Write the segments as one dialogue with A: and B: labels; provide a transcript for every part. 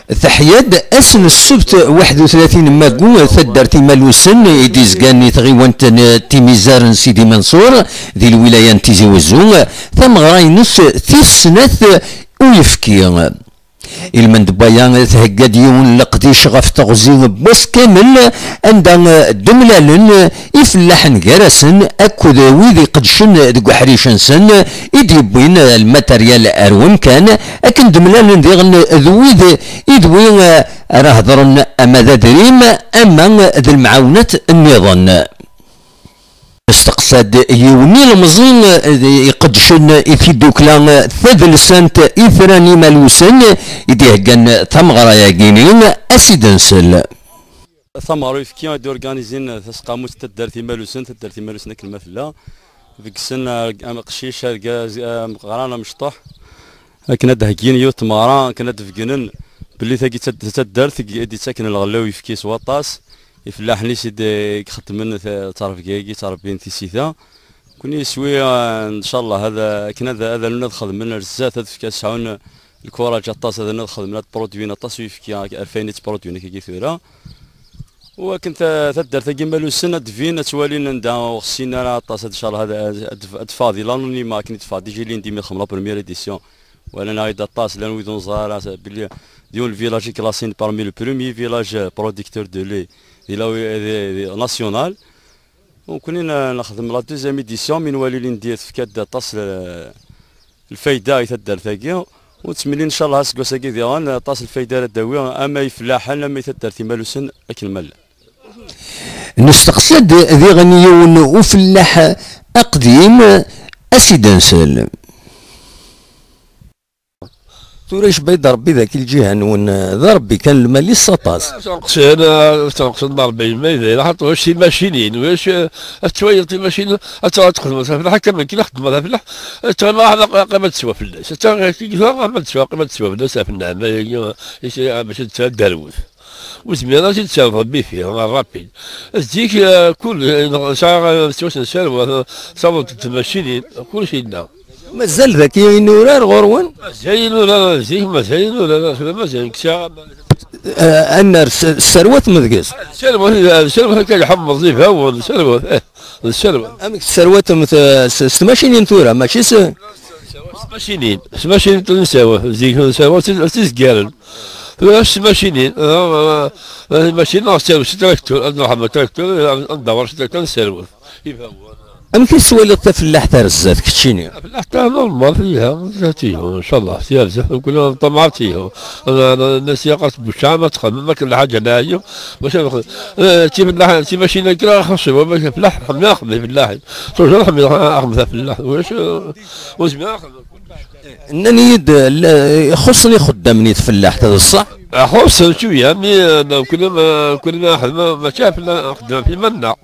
A: تحياد اسن السبت 31 ماكو ثدرتي مالوسن يديزكاني تغيوانت تيميزار سيدي منصور ذي الولاية تيزي وزو ثم غراينس تيسنث ويفكي المندبايا تهقد يون لقديش غف تغزين بوس كامل عندها دملالن يفلحن جرسن اكد ويدي قدشن دقو حريشنسن يديبوين الماتريال اروم كان اكن دملالن ديغن ذويد يدوين راه ضرن اما ذا دريم اما ذا المعاونة النظام استقصد يوني المزين يقدشن يفيدوكلا ثدل سنت إثراني مالوسن يديهجن ثمغرا ياجينين أسيدنسل
B: ثمغرا يفكي دي أورغانيزين تسقاموس تدرتي مالوسن كلمة لا فيك سن قشيش غرانا مشطح لكن هذا هجين يوت مغرا كنا دفقنن باللي ثقي تدرت دي ساكن الغلاو يفكي سواطاس يفلاحني سيدي خدمنا تعرف كيكي تعرف بنتي سيثا كوني شويه ان شاء الله هذا كنا هذا ندخل من الزات هذا في كاس عون الكره جاطاس هذا ندخل من برودوينا طاسوي في 2000 برودوينا كي ثوره وكنت تدر ثقي مالو السنه دفينا توالينا نداو خصينا طاس ان شاء الله هذا ادفاضي لانوني ما كنت فاضي جي لي ندير خملا بريمير اديسيون وانا نايد طاس لان ويدون زهره بلي ديون الفيلاج كلاسين بارمي لو بروميي فيلاج بروديكتور دو لي ناسيونال وكنا نخدم لا دوزيام ايديسيون من والي ندير في كاد طاس الفايده يتدار ثاقي وتملي ان شاء الله هاسكو ساكي ديال طاس الفايده الداوي اما يفلاح اما يتدار تيمالوسن اكل مال
A: نستقصد ذي غنيون وفلاح اقديم اسيدنسل توريش بيد ربي ذاك الجهه نون ذا ربي كان المال السطاس
C: تنقصد 40 ميل راح توش شي ماشينين واش شويه ماشين تخدم في الحق كما كي نخدم في الحق ما قيمه تسوى في الناس ما تسوى قيمه تسوى في الناس في النعمه باش تدروز وزمينا شي تساوي ربي فيه رابيد ديك كل شهر سوس نسال صوت الماشينين كل شيء لنا
A: مازال ذاك ينورار غروان
C: مازال كسا
A: ان الثروات مذقز
C: الثروات كان يحمض فيها والثروات الثروات
A: امك الثروات ماشيين ثوره ماشي
C: ماشيين تنساوه زيك نساوه تسقالن فاش ماشيين ماشيين نساوه تراكتور محمد تراكتور ندور تراكتور نساوه
A: امك السوالف الفلاح تاع الزات كتشيني
C: الفلاح تاع نورمال فيها ذاتيه ان شاء الله سيالزه كلها طمعت فيه الناس يقص بالشام تخدم ما كل حاجه نايم باش تي فلاح تي ماشي نكرا خاص هو فلاح ناخذ فلاح توجد اخذ فلاح واش وزمان
A: انني يخصني خدامني فلاح هذا الصح
C: خص شويه مي كلنا ما شاف نخدم في منا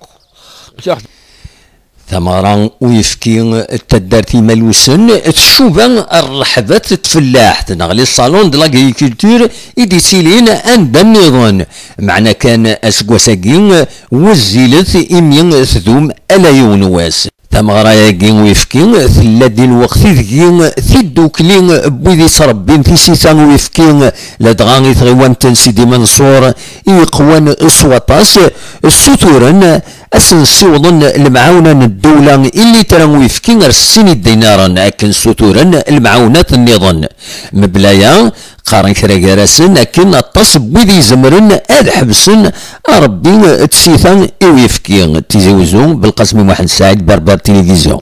A: ثمرة ويفكي التدارتي مالوسن تشوفا الرحبة تفلاح تنغلي الصالون دو لاغريكولتور يدي سيلين عند النظام معنى كان اسكواساكين وزيلت إمين ثدوم ألا يونواس ثمرة ياكين ويفكي ثلادي الوقت ذكين ثدوكلين بويدي تربين في سيسان ويفكي لدغاني ثغيوان سيدي منصور يقوان اصواتاس السطورن اسن سيوضن المعاونة الدولة اللي ترى ويفكي رسيني الدينار اكن سطورن المعاونات النظام مبلايا قارن كرا كراسن لكن الطاس بويدي زمرن اد حبسن ربي تسيثان ويفكي تيزوزو بالقاسم محمد سعيد بربر تلفزيون.